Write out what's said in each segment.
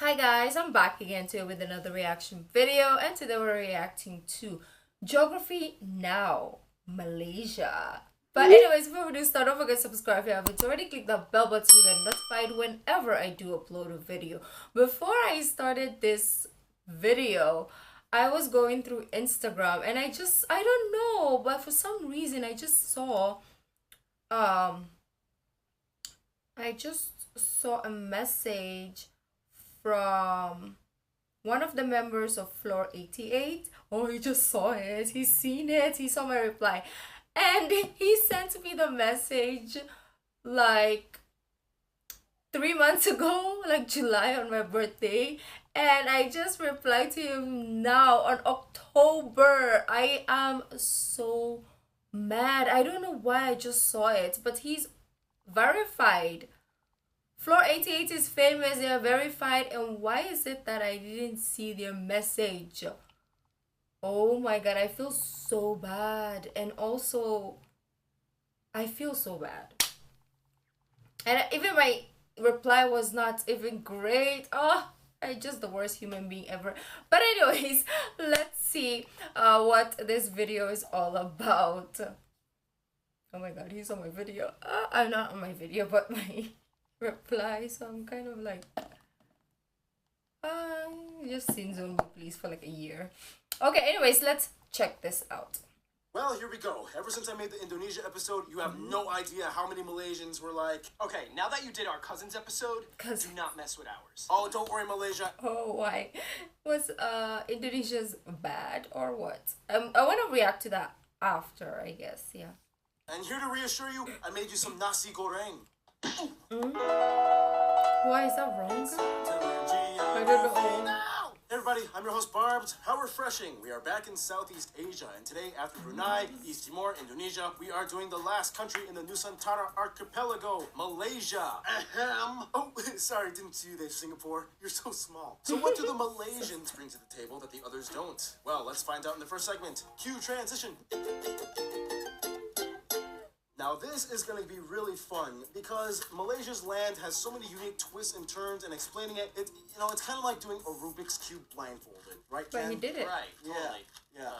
Hi guys, I'm back again today with another reaction video, and today we're reacting to Geography Now, Malaysia. But anyways, before we do start, don't forget to subscribe if you haven't already. Click that bell button to get notified whenever I do upload a video. Before I started this video, I was going through Instagram and I don't know, but for some reason um I just saw a message from one of the members of Floor 88. Oh, he just saw it. He's seen it. He saw my reply. And he sent me the message like 3 months ago, like July on my birthday. And I just replied to him now on October. I am so mad. I don't know why I just saw it, but he's verified. Floor 88 is famous, they are verified, and why is it that I didn't see their message? Oh my god, I feel so bad. And also, I feel so bad. And even my reply was not even great. Oh, I'm just the worst human being ever. But anyways, let's see what this video is all about. Oh my god, he's on my video. I'm not on my video, but my reply, so I'm kind of like just seen Zoom please for like a year. Okay, anyways, let's check this out. Well, here we go. Ever since I made the Indonesia episode, you have no idea how many Malaysians were like, okay, now that you did our cousins episode, do not mess with ours. oh, don't worry, Malaysia. Oh, why? Was Indonesia's bad or what? I want to react to that after, I guess. Yeah. And here to reassure you, I made you some nasi goreng. Why is that wrong? I don't know. Hey everybody, I'm your host Barbs. How refreshing. We are back in Southeast Asia, and today, after Brunei, East Timor, Indonesia, we are doing the last country in the Nusantara archipelago, Malaysia. Ahem. Oh, sorry, didn't see you there, Singapore. You're so small. So what do the Malaysians bring to the table that the others don't? Well, let's find out in the first segment. Cue transition. Now this is going to be really fun because Malaysia's land has so many unique twists and turns, and explaining it, it's kind of like doing a Rubik's Cube blindfolded, right, Ken? But he did it. Right, totally. Yeah.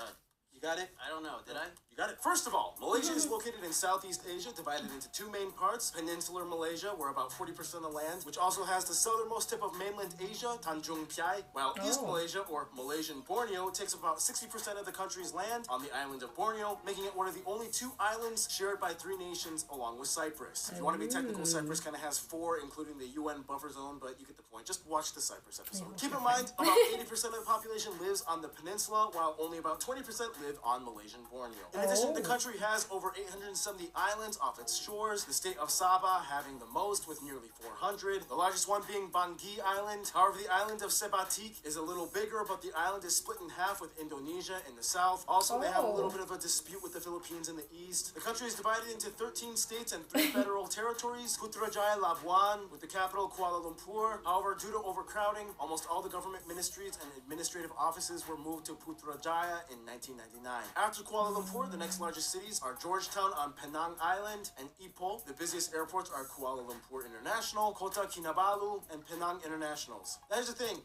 You got it? I don't know, did I? You got it. First of all, Malaysia is located in Southeast Asia, divided into two main parts. Peninsular Malaysia, where about 40% of land, which also has the southernmost tip of mainland Asia, Tanjung Piai, while East Malaysia, or Malaysian Borneo, takes about 60% of the country's land on the island of Borneo, making it one of the only two islands shared by three nations along with Cyprus. If you want to be technical, Cyprus kind of has four, including the UN buffer zone, but you get the point. Just watch the Cyprus episode. Keep in mind, about 80% of the population lives on the peninsula, while only about 20% live on Malaysian Borneo. In addition, the country has over 870 islands off its shores, the state of Sabah having the most with nearly 400, the largest one being Bangi Island. However, the island of Sebatik is a little bigger, but the island is split in half with Indonesia in the south. Also, they have a little bit of a dispute with the Philippines in the east. The country is divided into 13 states and 3 federal territories, Putrajaya Labuan, with the capital Kuala Lumpur. However, due to overcrowding, almost all the government ministries and administrative offices were moved to Putrajaya in 1999. After Kuala Lumpur, the next largest cities are Georgetown on Penang Island and Ipoh. The busiest airports are Kuala Lumpur International, Kota Kinabalu, and Penang Internationals. That is the thing.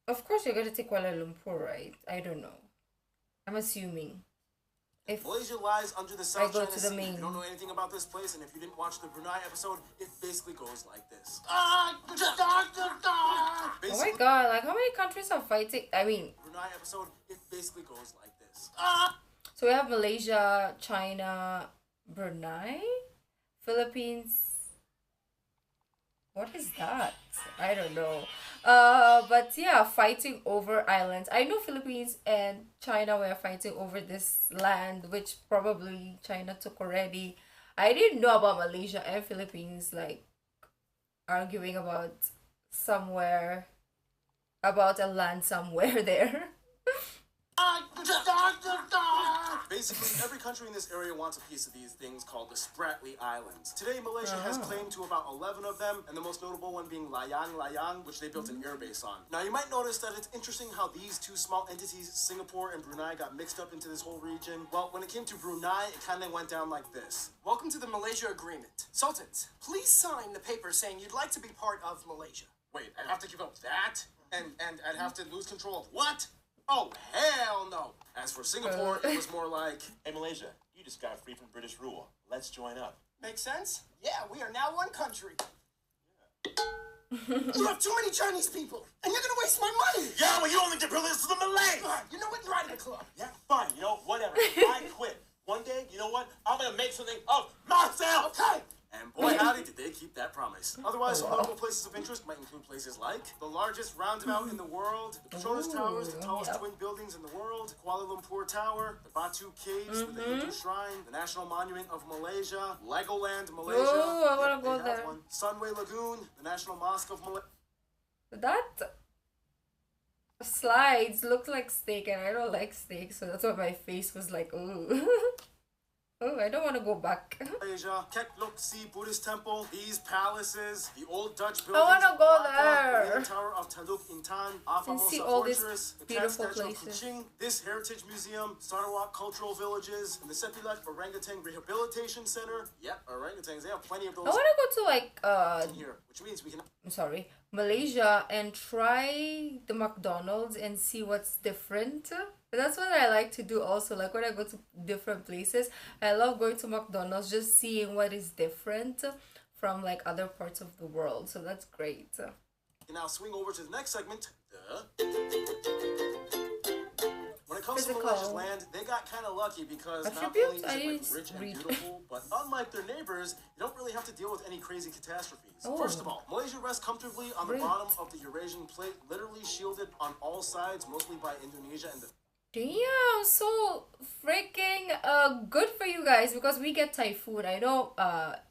Of course you're going to take Kuala Lumpur, right? I don't know. I'm assuming. If Malaysia lies under the South China Sea. main. If you don't know anything about this place, and if you didn't watch the Brunei episode, it basically goes like this. Oh my god, like how many countries are fighting? I mean, Brunei episode, it basically goes like this. so we have Malaysia, China, Brunei, Philippines. What is that? I don't know. But yeah, fighting over islands. I know Philippines and China were fighting over this land, which probably China took already. I didn't know about Malaysia and Philippines like arguing about a land somewhere there. Basically, every country in this area wants a piece of these things called the Spratly Islands. Today, Malaysia has claim to about 11 of them, and the most notable one being Layang, which they built an airbase on. Now, you might notice that it's interesting how these two small entities, Singapore and Brunei, got mixed up into this whole region. Well, when it came to Brunei, it kind of went down like this. Welcome to the Malaysia Agreement. Sultans, please sign the paper saying you'd like to be part of Malaysia. Wait, I have to give up that? and I'd have to lose control of what? Oh, hell no. As for Singapore, it was more like, Hey, Malaysia, you just got free from British rule. Let's join up. Make sense? Yeah, we are now one country. you have too many Chinese people, and you're gonna waste my money. Yeah, well, you only did privilege to the Malay. You know what? You're out of the club. Yeah, fine. You know, whatever. I quit. One day, you know what? I'm gonna make something of myself. Okay. And boy, howdy, did they keep that promise. Otherwise, some notable places of interest might include places like the largest roundabout in the world, the Petronas Towers, the tallest twin buildings in the world, Kuala Lumpur Tower, the Batu Caves with the Hindu Shrine, the National Monument of Malaysia, Legoland, Malaysia. Oh, I wanna go they have there. one. Sunway Lagoon, the National Mosque of Malaysia. That slides looked like steak, and I don't like steak, so that's why my face was like, ooh. Oh, I don't want to go back. Malaysia, Kek Lok Si Buddhist Temple, these palaces, the old Dutch I buildings. want to of go Malacca, the there Leaning Tower of Taluk Intan, and see Afamosa all these Fortress, the Cat beautiful Statue of places. Kuching, this heritage museum, Sarawak Cultural Villages, and the Sepilak Orangutan Rehabilitation Center. Yep, orangutans, they have plenty of I those want to go to like in here, which means we can. I'm sorry, Malaysia, and try the McDonald's and see what's different. That's what I like to do also. Like when I go to different places, I love going to McDonald's, just seeing what is different from like other parts of the world. So that's great. And now swing over to the next segment. When it comes to Physical. Malaysia's land, they got kind of lucky because not Attributes? only is I it like didn't rich and read. beautiful, but unlike their neighbors, you don't really have to deal with any crazy catastrophes. Oh. First of all, Malaysia rests comfortably on the Great. bottom of the Eurasian plate, literally shielded on all sides, mostly by Indonesia and the Damn, so freaking good for you guys, because we get typhoon. I know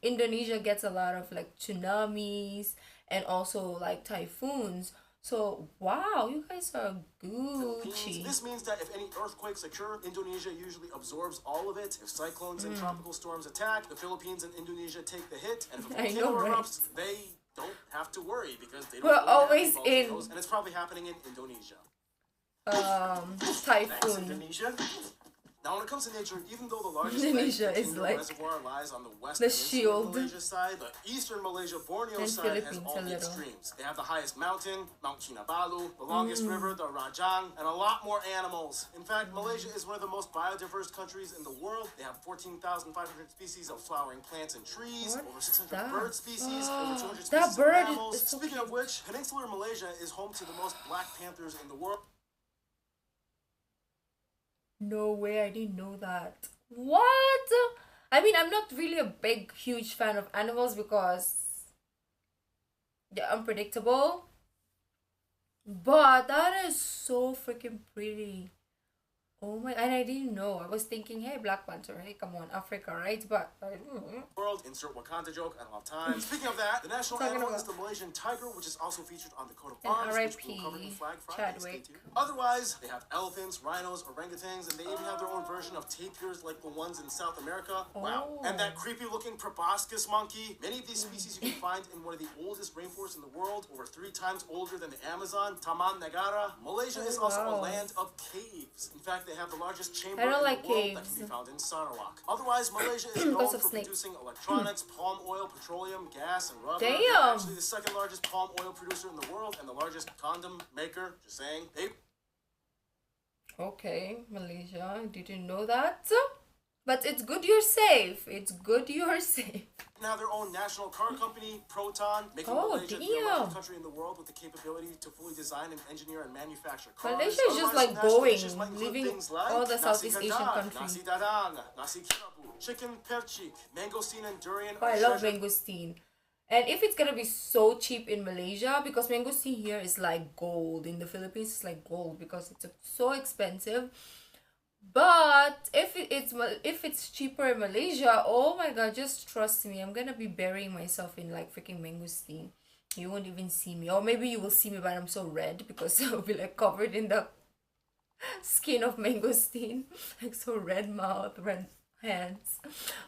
Indonesia gets a lot of like tsunamis and also like typhoons. So wow, you guys are Philippines. Gucci. This means that if any earthquakes occur, Indonesia usually absorbs all of it. If cyclones and tropical storms attack, the Philippines and Indonesia take the hit. And if a I volcano know, right? erupts, they don't have to worry because they don't We're really have any always in- volcanoes, and it's probably happening in Indonesia. Thanks, Typhoon. Indonesia. Now, when it comes to nature, even though the largest Indonesia lake, the is Kingdom like Reservoir lies on the west the peninsula shield. of Malaysia side, the eastern Malaysia Borneo And side has Philippines all a the little. extremes. They have the highest mountain, Mount Kinabalu, the longest river, the Rajang, and a lot more animals. In fact, Malaysia is one of the most biodiverse countries in the world. They have 14,500 species of flowering plants and trees, What over is 600 that? bird species, over 200 That species bird of mammals. is so Speaking of cute. which, peninsular Malaysia is home to the most black panthers in the world. No way, I didn't know that. What? I mean, I'm not really a big, huge fan of animals because they're unpredictable. But that is so freaking pretty. Oh my, and I didn't know. I was thinking, hey, Black Panther, hey, come on, Africa, right? But World, insert Wakanda joke, I don't have time. Speaking of that, the national Talking animal about- is the Malaysian tiger, which is also featured on the coat of And arms, which R.I.P. will cover in Flag Friday. Stay Chadwick. tuned. Otherwise, they have elephants, rhinos, orangutans, and they even have their own version of tapirs like the ones in South America. Wow. Oh. And that creepy-looking proboscis monkey. Many of these species you can find in one of the oldest rainforests in the world, over 3 times older than the Amazon, Taman Negara. Malaysia is also a wow. land of caves. In fact, they have the largest chamber I don't in like the world that caves. can be found in Sarawak. Otherwise, Malaysia is known Because of for snakes. producing electronics, palm oil, petroleum, gas, and rubber. Damn. They're actually the second largest palm oil producer in the world and the largest condom maker. Just saying. They okay, Malaysia, I didn't know that. But it's good you're safe. It's good you're safe. have their own national car company, Proton, making Oh, Malaysia the damn. 11th country in the world with the capability to fully design and engineer and manufacture cars. Malaysia is just Otherwise, like national going, dishes might include leaving things like all the nasi Southeast Asian kandar, countries. Nasi dadang, nasi kinabu, chicken perchik, mangosteen and durian. Oh, I are love treasured mangosteen. And if it's gonna be so cheap in Malaysia, because mangosteen here is like gold, in the Philippines it's like gold because it's so expensive. But if it's cheaper in Malaysia, oh my god, just trust me, I'm gonna be burying myself in like freaking mangosteen. You won't even see me, or maybe you will see me, but I'm so red because I'll be like covered in the skin of mangosteen, like so red mouth, red hands.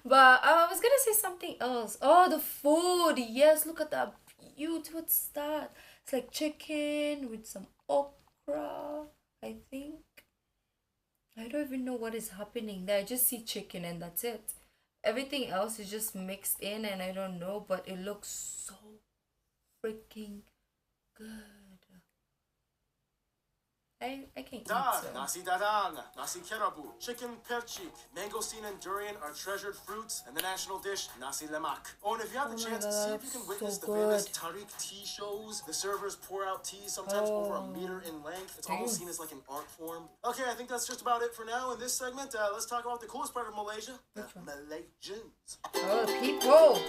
But I was gonna say something else. Oh, the food. Yes, look at that beauty. What's that? It's like chicken with some okra, I think. I don't even know what is happening there. I just see chicken and that's it. Everything else is just mixed in and I don't know, but it looks so freaking good. I can eat Dal, so. nasi dadang, nasi kerabu, chicken perchik, mangosteen and durian are treasured fruits, and the national dish, nasi lemak. Oh, and if you have the Oh my chance, God, see if that's you can witness so the famous good. tarik tea shows. The servers pour out tea, sometimes over a meter in length. It's almost seen as like an art form. Okay, I think that's just about it for now in this segment. Let's talk about the coolest part of Malaysia, the Malaysians. Oh, people.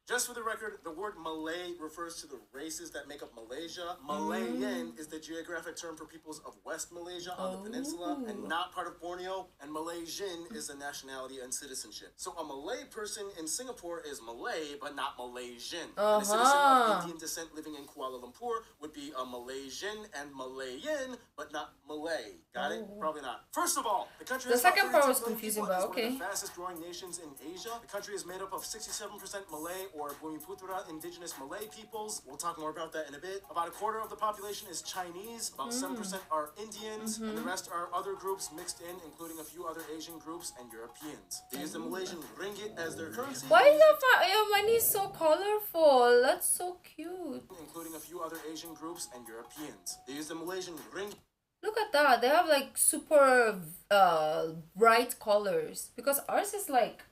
Just for the record, the word Malay refers to the races that make up Malaysia. Malayan is the geographic term for peoples of West Malaysia on the peninsula and not part of Borneo. And Malaysian is a nationality and citizenship. So a Malay person in Singapore is Malay, but not Malaysian. And a citizen of Indian descent living in Kuala Lumpur would be a Malaysian and Malayan, but not Malay. Got it? Probably not. First of all, the country The has about second part 32 was million confusing, people and but is one of okay. the fastest growing nations in Asia. The country is made up of 67% Malay or Bumiputra indigenous Malay peoples. We'll talk more about that in a bit. About a quarter of the population is Chinese. About 7% are Indians. And the rest are other groups mixed in, including a few other Asian groups and Europeans. They use the Malaysian ringgit as their currency. Why is your money so colorful? That's so cute. Including a few other Asian groups and Europeans. They use the Malaysian ringgit. Look at that. They have like super bright colors. Because ours is like,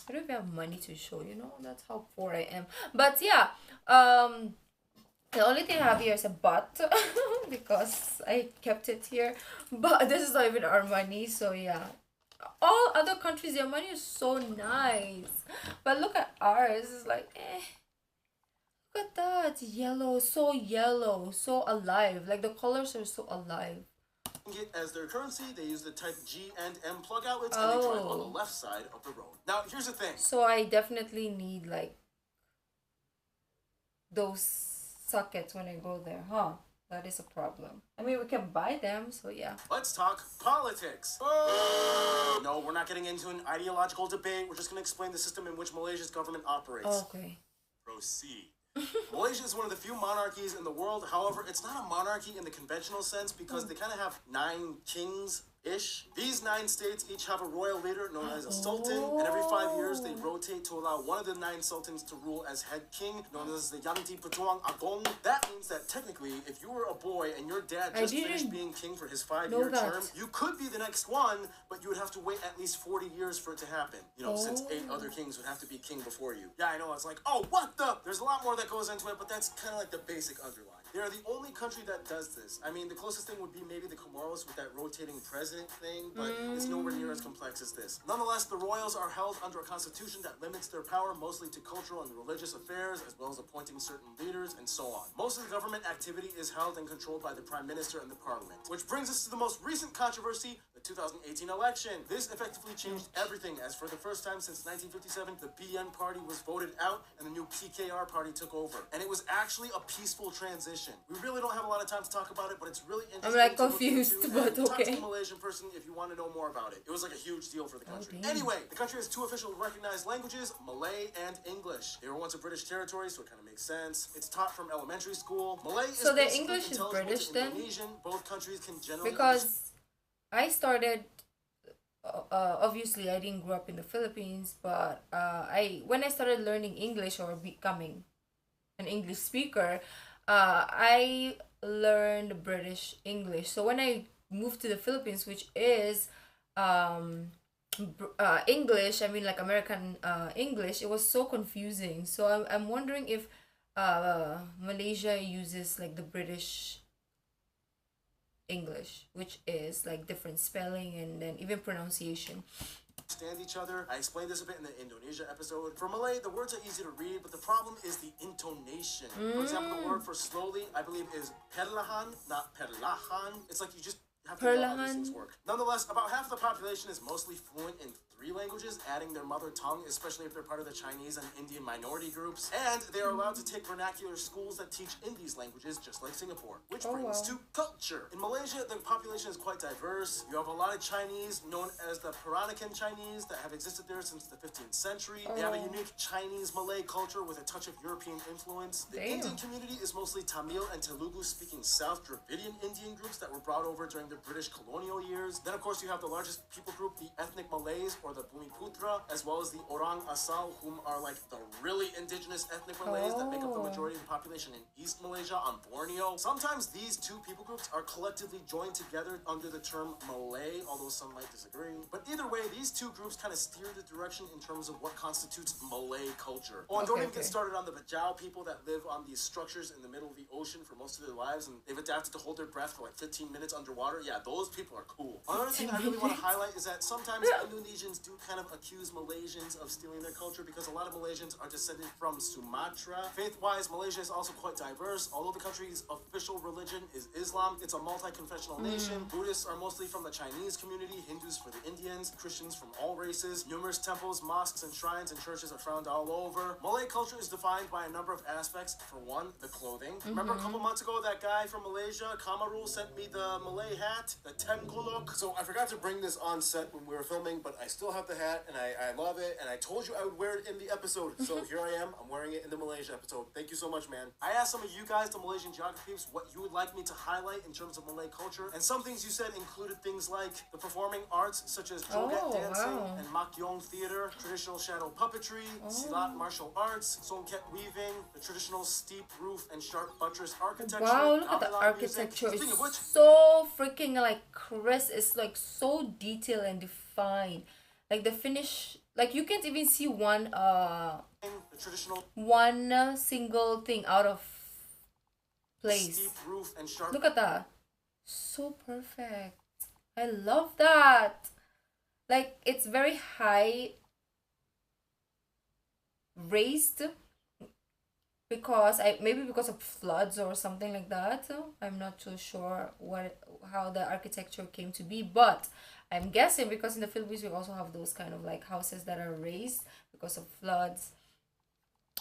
I don't even have money to show, you know? That's how poor I am. But yeah, the only thing I have here is a butt. Because I kept it here. But this is not even our money, so yeah. All other countries, their money is so nice. But look at ours. It's like, eh. Look at that. Yellow, so alive. Like the colors are so alive. As their currency, they use the type G and M plug outlets and they drive on the left side of the road. Now, here's the thing. So I definitely need like those sockets when I go there, huh? That is a problem. I mean, we can buy them, so yeah. Let's talk politics. Oh! No, we're not getting into an ideological debate. We're just going to explain the system in which Malaysia's government operates. Okay. Proceed. Malaysia is one of the few monarchies in the world. However, it's not a monarchy in the conventional sense because they kind of have 9 kings-ish. These 9 states each have a royal leader known as a sultan, and every 5 years they rotate to allow one of the 9 sultans to rule as head king, known as the Yanti Petuang Agong. That means that technically, if you were a boy and your dad just finished being king for his 5-year term, you could be the next one, but you would have to wait at least 40 years for it to happen. You know, since 8 other kings would have to be king before you. Yeah, I know, it's like, oh, what the? There's a lot more that goes into it, but that's kind of like the basic underline. They are the only country that does this. I mean, the closest thing would be maybe the Comoros with that rotating president thing, but it's nowhere near as complex as this. Nonetheless, the royals are held under a constitution that limits their power mostly to cultural and religious affairs, as well as appointing certain leaders and so on. Most of the government activity is held and controlled by the prime minister and the parliament. Which brings us to the most recent controversy, the 2018 election. This effectively changed everything, as for the first time since 1957, the BN party was voted out and the new PKR party took over. And it was actually a peaceful transition. We really don't have a lot of time to talk about it, but it's really interesting. I'm like confused, but okay. Talk to a Malaysian person if you want to know more about it. It was like a huge deal for the country. Anyway, the country has 2 official recognized languages, Malay and English. They were once a British territory, so it kind of makes sense. It's taught from elementary school. Malay so is the English is British then? Indonesian. Both countries can generally because I started. Obviously, I didn't grow up in the Philippines, but when I started learning English or becoming an English speaker, I learned British English. So when I moved to the Philippines, which is English, I mean like American English, it was so confusing. So I'm wondering if Malaysia uses like the British English, which is like different spelling and then even pronunciation. Understand each other. I explained this a bit in the Indonesia episode. For Malay, the words are easy to read, but the problem is the intonation. For example, the word for slowly, I believe, is perlahan, not perlahan. It's like you just have to know how these things work. Nonetheless, about half of the population is mostly fluent in 3 languages, adding their mother tongue, especially if they're part of the Chinese and Indian minority groups. And they are allowed to take vernacular schools that teach in these languages, just like Singapore. Which brings to culture. In Malaysia, the population is quite diverse. You have a lot of Chinese, known as the Peranakan Chinese, that have existed there since the 15th century. They have a unique Chinese-Malay culture with a touch of European influence. The Indian community is mostly Tamil and Telugu-speaking South Dravidian Indian groups that were brought over during the British colonial years. Then, of course, you have the largest people group, the ethnic Malays, or or the Bumiputra, as well as the Orang Asal, whom are like the really indigenous ethnic Malays that make up the majority of the population in East Malaysia on Borneo. Sometimes these two people groups are collectively joined together under the term Malay, although some might disagree. But either way, these two groups kind of steer the direction in terms of what constitutes Malay culture. Oh, and don't even get started on the Bajau people that live on these structures in the middle of the ocean for most of their lives, and they've adapted to hold their breath for like 15 minutes underwater. Yeah, those people are cool. Another thing I really want to highlight is that sometimes Indonesians do kind of accuse Malaysians of stealing their culture because a lot of Malaysians are descended from Sumatra. Faith-wise, Malaysia is also quite diverse. Although the country's official religion is Islam, it's a multi-confessional nation. Buddhists are mostly from the Chinese community, Hindus for the Indians, Christians from all races. Numerous temples, mosques, and shrines and churches are found all over. Malay culture is defined by a number of aspects. For one, the clothing. Remember a couple months ago that guy from Malaysia, Kamarul, sent me the Malay hat, the Tengkolok? So I forgot to bring this on set when we were filming, but I still have the hat and I love it, and I told you I would wear it in the episode. So here I am, I'm wearing it in the Malaysia episode. Thank you so much, man. I asked some of you guys, the Malaysian geographies, what you would like me to highlight in terms of Malay culture, and some things you said included things like the performing arts such as joget dancing and makyong theater, traditional shadow puppetry, silat martial arts, songket weaving, the traditional steep roof and sharp buttress architecture. Wow, look at the gamelan architecture. music. It's so freaking like crisp. It's like so detailed and defined. Like the finish, like you can't even see one single thing out of place. Steep roof and sharp. Look at that. So perfect. I love that. Like it's very high raised because maybe because of floods or something like that. I'm not too sure how the architecture came to be, but I'm guessing because in the Philippines we also have those kind of like houses that are raised because of floods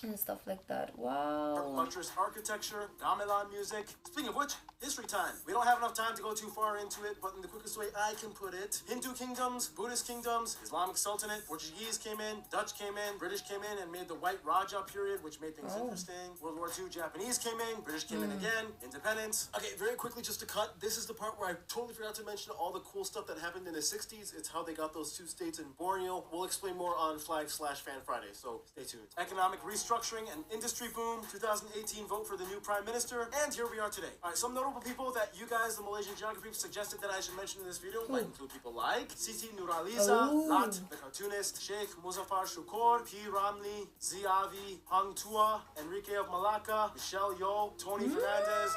and stuff like that. Wow. Buttress architecture, gamelan music. Speaking of which, history time. We don't have enough time to go too far into it, but in the quickest way I can put it, Hindu kingdoms, Buddhist kingdoms, Islamic Sultanate, Portuguese came in, Dutch came in, British came in and made the White Raja period, which made things interesting. World War II, Japanese came in, British came in again, independence. Okay, very quickly just to cut, this is the part where I totally forgot to mention all the cool stuff that happened in the 60s. It's how they got those two states in Borneo. We'll explain more on Flag/Fan Friday, so stay tuned. Economic restructuring and industry boom, 2018 vote for the new prime minister, and here we are today. All right, some notable people that you guys, the Malaysian geography, suggested that I should mention in this video might include people like Siti Nurhaliza, Lat, the cartoonist, Sheikh Muzaffar Shukor, P. Ramli, Ziavi, Hang Tua, Enrique of Malacca, Michelle Yeoh, Tony Fernandez,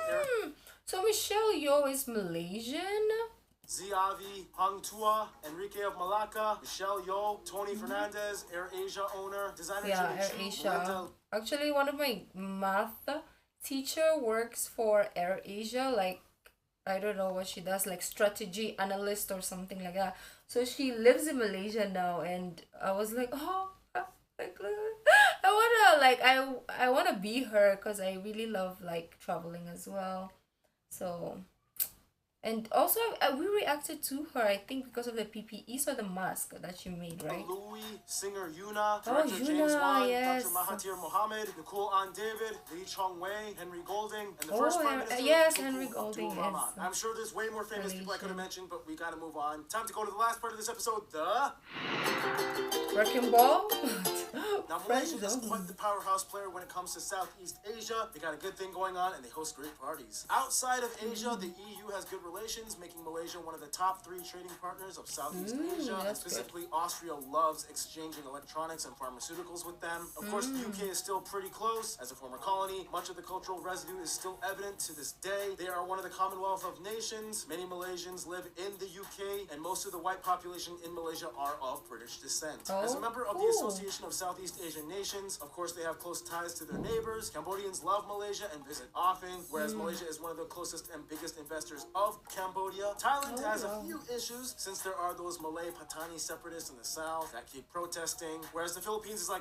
So Michelle Yeoh is Malaysian? Ziavi, Hang Tua, Enrique of Malacca, Michelle Yeoh, Tony Fernandez, Air Asia owner, designer Air Asia. Actually, one of my math teacher works for Air Asia. Like, I don't know what she does, like strategy analyst or something like that. So she lives in Malaysia now, and I was like, oh, like, I wanna be her because I really love like traveling as well. So. And also, we reacted to her, I think, because of the PPEs or the mask that she made, right? Louis, singer Yuna, director James Wan, Dr. Mahathir Mohamad, Nicole Ann David, Lee Chong Wei, Henry Golding, and the first Prime Minister, Henry Golding. I'm sure there's way more famous people I could have mentioned, but we gotta move on. Time to go to the last part of this episode, the... Wrecking Ball? Now, Malaysia is quite the powerhouse player when it comes to Southeast Asia. They got a good thing going on, and they host great parties. Outside of Asia, the EU has good relations, making Malaysia one of the top 3 trading partners of Southeast Asia. And specifically, Austria loves exchanging electronics and pharmaceuticals with them. Of course, the UK is still pretty close. As a former colony, much of the cultural residue is still evident to this day. They are one of the Commonwealth of Nations. Many Malaysians live in the UK, and most of the white population in Malaysia are of British descent. As a member of the Association of Southeast Asian Nations, of course, they have close ties to their neighbors. Cambodians love Malaysia and visit often, whereas Malaysia is one of the closest and biggest investors of Cambodia. Thailand has a few issues since there are those Malay Patani separatists in the south that keep protesting, whereas the Philippines is like,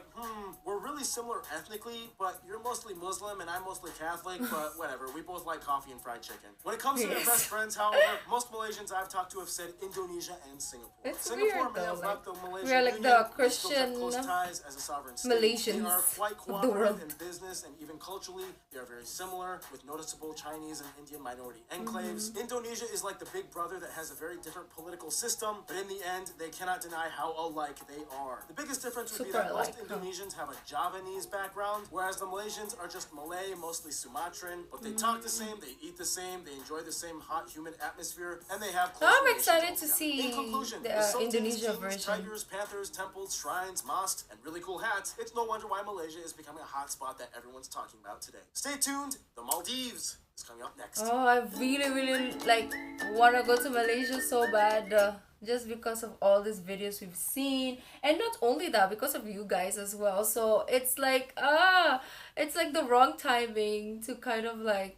we're really similar ethnically, but you're mostly Muslim and I'm mostly Catholic, but whatever, we both like coffee and fried chicken. When it comes to their best friends, however, most Malaysians I've talked to have said Indonesia and Singapore. Singapore may have left the Malaysian Union, the but still kept Christian close ties as a sovereign state. Malaysians They are quite cooperative in business and even culturally, they are very similar, with noticeable Chinese and Indian minority enclaves. Indonesia Indonesia is like the big brother that has a very different political system, but in the end, they cannot deny how alike they are. The biggest difference would be that most Indonesians have a Javanese background, whereas the Malaysians are just Malay, mostly Sumatran, but they talk the same, they eat the same, they enjoy the same hot, humid atmosphere, and they have close I'm excited to relations see in conclusion, the with sultans, Indonesia kings, version. tigers, panthers, temples, shrines, mosques, and really cool hats, it's no wonder why Malaysia is becoming a hot spot that everyone's talking about today. Stay tuned, the Maldives is coming up next. Oh, I really like want to go to Malaysia so bad, just because of all these videos we've seen, and not only that, because of you guys as well. So it's like it's like the wrong timing to kind of like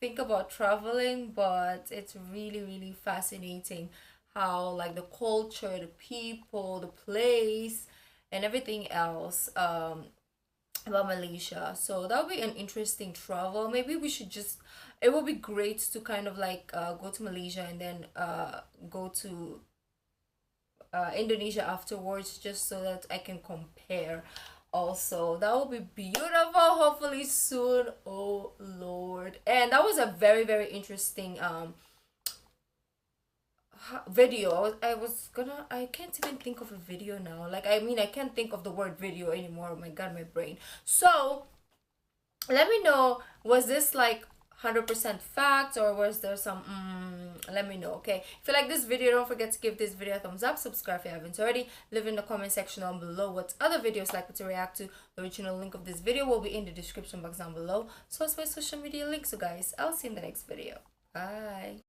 think about traveling, but it's really fascinating how like the culture, the people, the place, and everything else about Malaysia. So that would be an interesting travel. Maybe we should just, it would be great to kind of like go to Malaysia and then go to Indonesia afterwards, just so that I can compare. Also, that will be beautiful. Hopefully soon. Oh Lord! And that was a very interesting video. I can't even think of a video now. Like, I mean, I can't think of the word video anymore. Oh my god, my brain. So let me know, was this like 100% fact, or was there some let me know. Okay, if you like this video, don't forget to give this video a thumbs up, subscribe if you haven't already, leave in the comment section down below what other videos like me to react to. The original link of this video will be in the description box down below, so as my social media links. So guys, I'll see you in the next video. Bye.